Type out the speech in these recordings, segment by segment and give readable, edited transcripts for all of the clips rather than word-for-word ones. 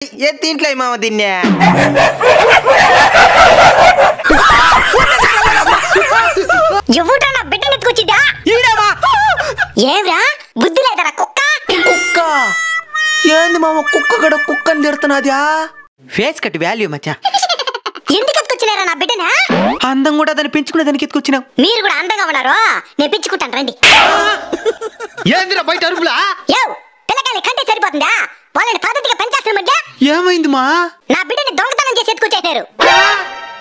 ఏ దీంట్లో మామ దీన్నే ఎవడ్రా నా బిడ్డని ఎత్తుకొచ్చిద్దా? ఏమ్రా బుద్ధి లేదరా కుక్క? కుక్క ఏంది మామ కుక్క గడ కుక్కని తిడుతున్నదా? ఫేస్ కట్ వాల్యూ మచ్చా. ఎందుకు ఎత్తుకొచ్చినారా నా బిడ్డనా? అందం కూడా దాన్ని పెంచుకునే దానికి ఎత్తుకొచ్చినావు. మీరు కూడా అందంగా ఉన్నారు, నేను పెంచుకుంటాను రండి. ఏందిరా బయట అరుపులా? యో పిల్లకాయలు కంటే సరిపోతుందా? వాళ్ళని పద్ధతిగా పెంచాల్సిన మధ్య ఏమైంది మా? నా బిడ్డని దొంగతనం చేసి ఎత్తుకొచ్చేసారు.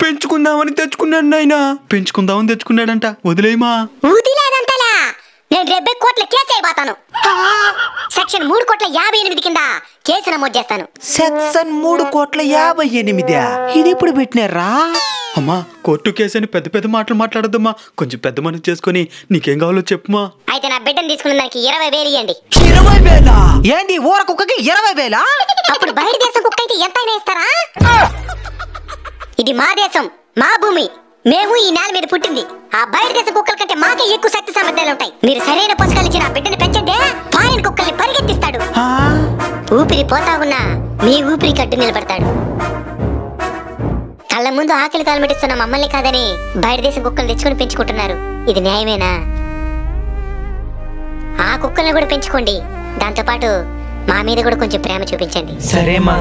పెంచుకుందామని తెచ్చుకున్నాడు నాయన. పెంచుకుందామని తెచ్చుకున్నాడంట. వదిలేయమా. వదిలేదంతలా నేను 70 కోట్ల కేసు అయిపోతాను. సెక్షన్ 3,58,000 కింద కేసు నమోదు చేస్తాను. సెక్షన్ 3,58,000 ఇది ఎప్పుడు పెట్టినారా? అమ్మా కోర్టు కేసు అని పెద్ద పెద్ద మాటలు మాట్లాడద్దమ్మా. కొంచెం పెద్ద మనసు చేసుకుని నీకేం కావాలో చెప్పుమా. అయితే నా బిడ్డను తీసుకున్న దానికి 20,000 ఇవ్వండి. 20,000? ఏంది ఊర కుక్కకి 20,000? అప్పుడు బయట దేశం కుక్క అయితే ఎంతైనా ఇస్తారా? ఇది మా దేశం, మా భూమి. మేము ఈ నేల మీద పుట్టింది. ఆ బయట దేశం కుక్కల కంటే మాకే ఎక్కువ శక్తి సామర్థ్యాలు ఉంటాయి. మీరు సరైన పోషకాలు ఇచ్చిన ఆ బిడ్డని పెంచంటే ఫారిన్ కుక్కల్ని పరిగెత్తిస్తాడు. ఊపిరి పోతా ఉన్నా మీ ఊపిరి కట్టు నిలబడతాడు. కళ్ళ ముందు ఆకలి తాళమెట్టిస్తున్న మమ్మల్ని కాదని బయట దేశం కుక్కలు తెచ్చుకొని పెంచుకుంటున్నారు. ఇది న్యాయమేనా? ఆ కుక్కల్ని కూడా పెంచుకోండి. దాంతో పాటు మా మీద కూడా కొంచెం ప్రేమ చూపించండి. సరేమా.